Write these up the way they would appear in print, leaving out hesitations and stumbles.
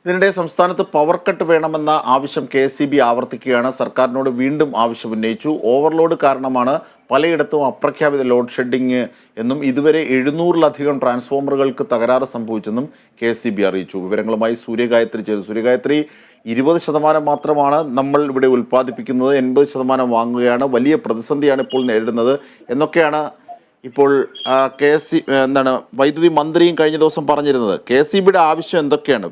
ഇതിനിടെ സംസ്ഥാനത്ത് power cut വേണമെന്ന ആവശ്യം KSEB ആവർത്തിക്കുകയാണ്. സർക്കാരിനോട് വീണ്ടും ആവശ്യം ഉന്നയിച്ചു. ഓവർലോഡ് കാരണമാണ് പലയിടത്തും അപ്രഖ്യാപിത ലോഡ് ഷെഡിംഗ് എന്നും ഇതുവരെ 700-ലധികം ട്രാൻസ്ഫോമറുകൾക്ക് തകരാറ് സംഭവിച്ചെന്നും KSEB അറിയിച്ചു. വിവരങ്ങളുമായി സൂര്യഗായത്രി ചേർന്നു. സൂര്യഗായത്രി, 20% മാത്രമാണ് നമ്മൾ ഇവിടെ ഉൽപ്പാദിപ്പിക്കുന്നത്, 80% വാങ്ങുകയാണ്, വലിയ പ്രതിസന്ധിയാണ് ഇപ്പോൾ നേരിടുന്നത് എന്നൊക്കെയാണ് ഇപ്പോൾ വൈദ്യുതി മന്ത്രിയും കഴിഞ്ഞ ദിവസം പറഞ്ഞിരുന്നത്. KSEBയുടെ ആവശ്യം എന്തൊക്കെയാണ്?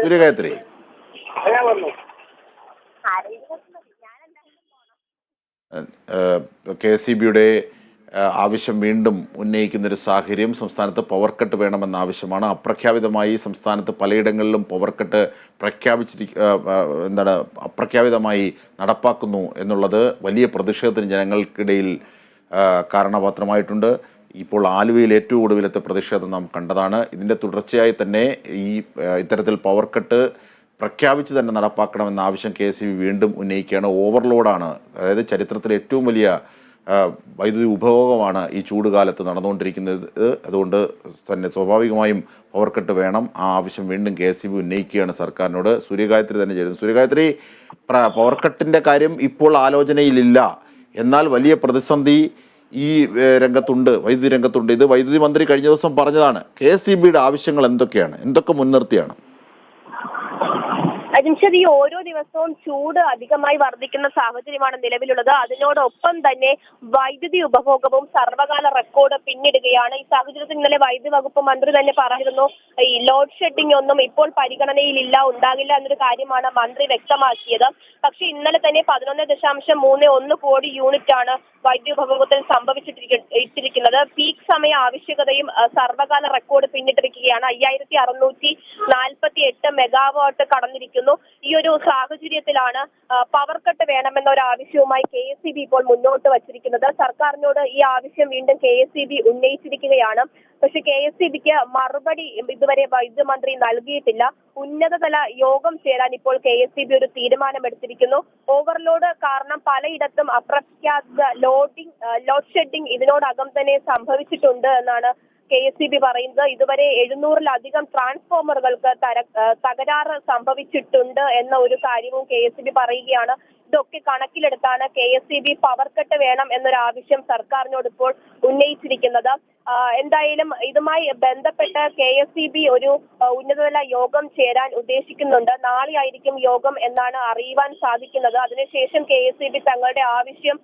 സൂര്യഗായത്രി, KSEBയുടെ ആവശ്യം വീണ്ടും ഉന്നയിക്കുന്നൊരു സാഹചര്യം. സംസ്ഥാനത്ത് പവർ കട്ട് വേണമെന്ന ആവശ്യമാണ്. അപ്രഖ്യാപിതമായി സംസ്ഥാനത്ത് പലയിടങ്ങളിലും പവർ കട്ട് അപ്രഖ്യാപിതമായി നടപ്പാക്കുന്നു എന്നുള്ളത് വലിയ പ്രതിഷേധത്തിന് ജനങ്ങൾക്കിടയിൽ കാരണപാത്രമായിട്ടുണ്ട്. ഇപ്പോൾ ആലുവയിൽ ഏറ്റവും ഒടുവിലത്തെ പ്രതിഷേധം നാം കണ്ടതാണ്. ഇതിൻ്റെ തുടർച്ചയായി തന്നെ ഇത്തരത്തിൽ പവർ കട്ട് പ്രഖ്യാപിച്ച് തന്നെ നടപ്പാക്കണമെന്ന ആവശ്യം KSEB വീണ്ടും ഉന്നയിക്കുകയാണ്. ഓവർലോഡാണ്, അതായത് ചരിത്രത്തിലെ ഏറ്റവും വലിയ വൈദ്യുതി ഉപഭോഗമാണ് ഈ ചൂടുകാലത്ത് നടന്നുകൊണ്ടിരിക്കുന്നത്. അതുകൊണ്ട് തന്നെ സ്വാഭാവികമായും പവർ കട്ട് വേണം. ആ ആവശ്യം വീണ്ടും KSEB ഉന്നയിക്കുകയാണ് സർക്കാരിനോട്. സൂര്യഗായത്രി തന്നെ ചേരുന്നു. സൂര്യഗായത്രി, പവർ കട്ടിൻ്റെ കാര്യം ഇപ്പോൾ ആലോചനയിലില്ല, എന്നാൽ വലിയ പ്രതിസന്ധി ഈ രംഗത്തുണ്ട്, വൈദ്യുതി രംഗത്തുണ്ട്. ഇത് വൈദ്യുതി മന്ത്രി കഴിഞ്ഞ ദിവസം പറഞ്ഞതാണ്. KSEBയുടെ ആവശ്യങ്ങൾ എന്തൊക്കെയാണ്, എന്തൊക്കെ മുൻനിർത്തിയാണ്? അജിംഷദ്, ഈ ഓരോ ദിവസവും ചൂട് അധികമായി വർദ്ധിക്കുന്ന സാഹചര്യമാണ് നിലവിലുള്ളത്. അതിനോടൊപ്പം തന്നെ വൈദ്യുതി ഉപഭോഗവും സർവകാല റെക്കോർഡ് പിന്നിടുകയാണ്. ഈ സാഹചര്യത്തിൽ ഇന്നലെ വൈദ്യുതി വകുപ്പ് മന്ത്രി തന്നെ പറഞ്ഞിരുന്നു, ഈ ലോഡ് ഷെഡിംഗ് ഒന്നും ഇപ്പോൾ പരിഗണനയിലില്ല, ഉണ്ടാകില്ല എന്നൊരു കാര്യമാണ് മന്ത്രി വ്യക്തമാക്കിയത്. പക്ഷേ ഇന്നലെ തന്നെ 11.31 കോടി യൂണിറ്റാണ് വൈദ്യുതി ഉപഭോഗത്തിൽ സംഭവിച്ചിട്ടിരിക്കുന്നത്. പീക്ക് സമയ ആവശ്യകതയും സർവകാല റെക്കോർഡ് പിന്നിട്ടിരിക്കുകയാണ്. 5648 മെഗാവാട്ട് കടന്നിരിക്കുന്നു. ഈ ഒരു സാഹചര്യത്തിലാണ് പവർ കട്ട് വേണമെന്ന ഒരു ആവശ്യവുമായി KSEB ഇപ്പോൾ മുന്നോട്ട് വച്ചിരിക്കുന്നത്. സർക്കാരിനോട് ഈ ആവശ്യം വീണ്ടും KSEB ഉന്നയിച്ചിരിക്കുകയാണ്. പക്ഷെ KSEBക്ക് മറുപടി ഇതുവരെ വൈദ്യുതി മന്ത്രി നൽകിയിട്ടില്ല. ഉന്നതതല യോഗം ചേരാൻ ഇപ്പോൾ KSEB ഒരു തീരുമാനമെടുത്തിരിക്കുന്നു. ഓവർലോഡ് കാരണം പലയിടത്തും അപ്രഖ്യാപിത ലോഡ് ഷെഡിംഗ് ഇതിനോടകം തന്നെ സംഭവിച്ചിട്ടുണ്ട് എന്നാണ് KSEB പറയുന്നത്. ഇതുവരെ 700-ലധികം ട്രാൻസ്ഫോമറുകൾക്ക് തകരാറ് സംഭവിച്ചിട്ടുണ്ട് എന്ന ഒരു കാര്യവും KSEB പറയുകയാണ്. ഇതൊക്കെ കണക്കിലെടുത്താണ് KSEB പവർ കട്ട് വേണം എന്നൊരു ആവശ്യം സർക്കാരിനോട് ഇപ്പോൾ ഉന്നയിച്ചിരിക്കുന്നത്. എന്തായാലും ഇതുമായി ബന്ധപ്പെട്ട് KSEB ഒരു ഉന്നതതല യോഗം ചേരാൻ ഉദ്ദേശിക്കുന്നുണ്ട്. നാളെ ആയിരിക്കും യോഗം എന്നാണ് അറിയുവാൻ സാധിക്കുന്നത്. അതിനുശേഷം KSEB തങ്ങളുടെ ആവശ്യം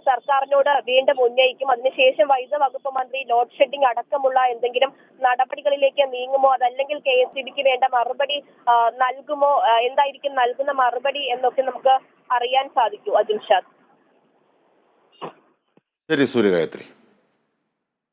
സർക്കാരിനോട് വീണ്ടും ഉന്നയിക്കും. അതിനുശേഷം വൈദ്യുതി വകുപ്പ് മന്ത്രി ലോഡ് ഷെഡിംഗ് അടക്കമുള്ള എന്തെങ്കിലും നടപടികളിലേക്ക് നീങ്ങുമോ, അതല്ലെങ്കിൽ KSEBക്ക് വേണ്ട മറുപടി നൽകുമോ, എന്തായിരിക്കും നൽകുന്ന മറുപടി എന്നൊക്കെ നമുക്ക് അറിയാൻ സാധിക്കൂ. അജിംഷാദ്. ശരി സൂര്യഗായത്രി.